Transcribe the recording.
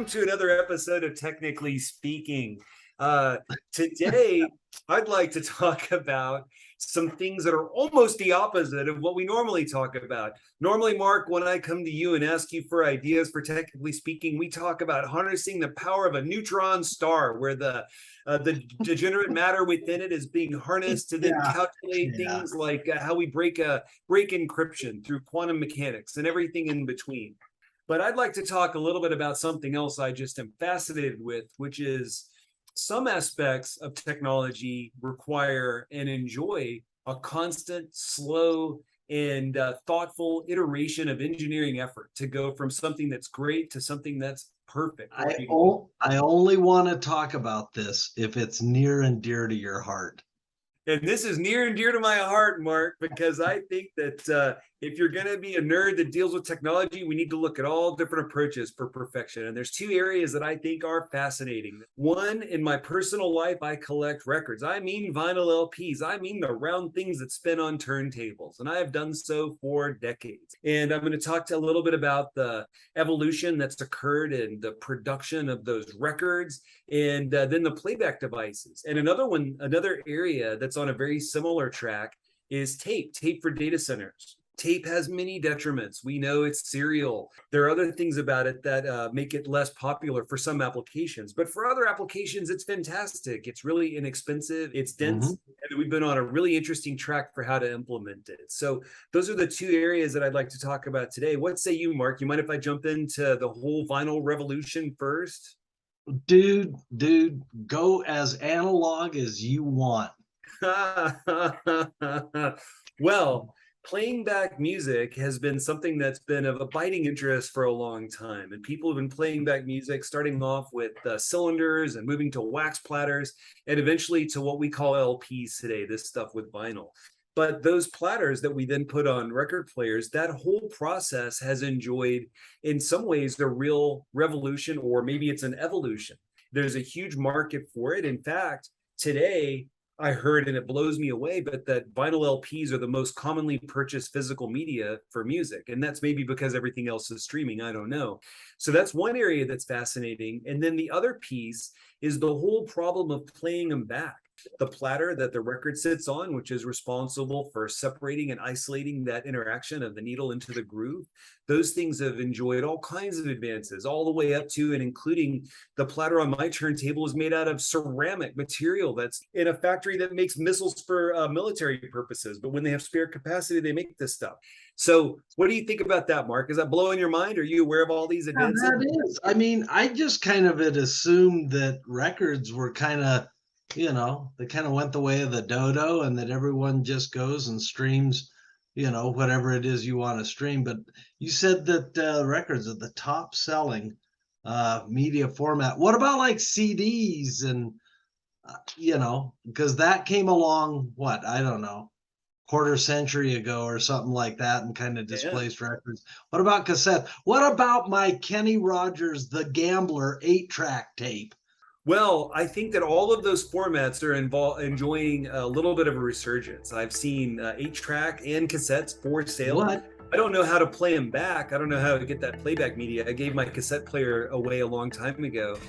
Welcome to another episode of Technically Speaking. Today, I'd like to talk about some things that are almost the opposite of what we normally talk about. Normally, Mark, when I come to you and ask you for ideas for Technically Speaking, we talk about harnessing the power of a neutron star, where the degenerate matter within it is being harnessed to then calculate things like how we break encryption through quantum mechanics and everything in between. But I'd like to talk a little bit about something else I just am fascinated with, which is some aspects of technology require and enjoy a constant, slow, and thoughtful iteration of engineering effort to go from something that's great to something that's perfect. I only want to talk about this if it's near and dear to your heart. And this is near and dear to my heart, Mark, because I think that if you're going to be a nerd that deals with technology, we need to look at all different approaches for perfection. And there's two areas that I think are fascinating. One, in my personal life, I collect records. I mean vinyl LPs. I mean the round things that spin on turntables. And I have done so for decades. And I'm going to talk a little bit about the evolution that's occurred in the production of those records and then the playback devices. And another area that's on a very similar track is tape for data centers. Tape has many detriments. We know it's serial. There are other things about it that make it less popular for some applications, but for other applications, it's fantastic. It's really inexpensive. It's dense. And we've been on a really interesting track for how to implement it. So those are the two areas that I'd like to talk about today. What say you, Mark? You mind if I jump into the whole vinyl revolution first? Dude, go as analog as you want. Well, playing back music has been something that's been of abiding interest for a long time. And people have been playing back music, starting off with cylinders and moving to wax platters, and eventually to what we call LPs today, this stuff with vinyl. But those platters that we then put on record players, that whole process has enjoyed, in some ways, the real revolution, or maybe it's an evolution. There's a huge market for it. In fact, today, I heard, and it blows me away, but that vinyl LPs are the most commonly purchased physical media for music. And that's maybe because everything else is streaming. I don't know. So that's one area that's fascinating. And then the other piece is the whole problem of playing them back. The platter that the record sits on, which is responsible for separating and isolating that interaction of the needle into the groove, those things have enjoyed all kinds of advances, all the way up to and including the platter on my turntable is made out of ceramic material that's in a factory that makes missiles for military purposes. But when they have spare capacity, they make this stuff. So what do you think about that, Mark? Is that blowing your mind? Are you aware of all these advances? Yeah, that is. I mean, I just kind of had assumed that records were kind of, they kind of went the way of the dodo, and that everyone just goes and streams, whatever it is you want to stream. But you said that records are the top selling media format. What about like CDs and, because that came along, I don't know, quarter century ago or something like that, and kind of displaced records. What about cassette? What about my Kenny Rogers, The Gambler 8-track tape? Well, I think that all of those formats are enjoying a little bit of a resurgence. I've seen 8-track and cassettes for sale. What? I don't know how to play them back. I don't know how to get that playback media. I gave my cassette player away a long time ago.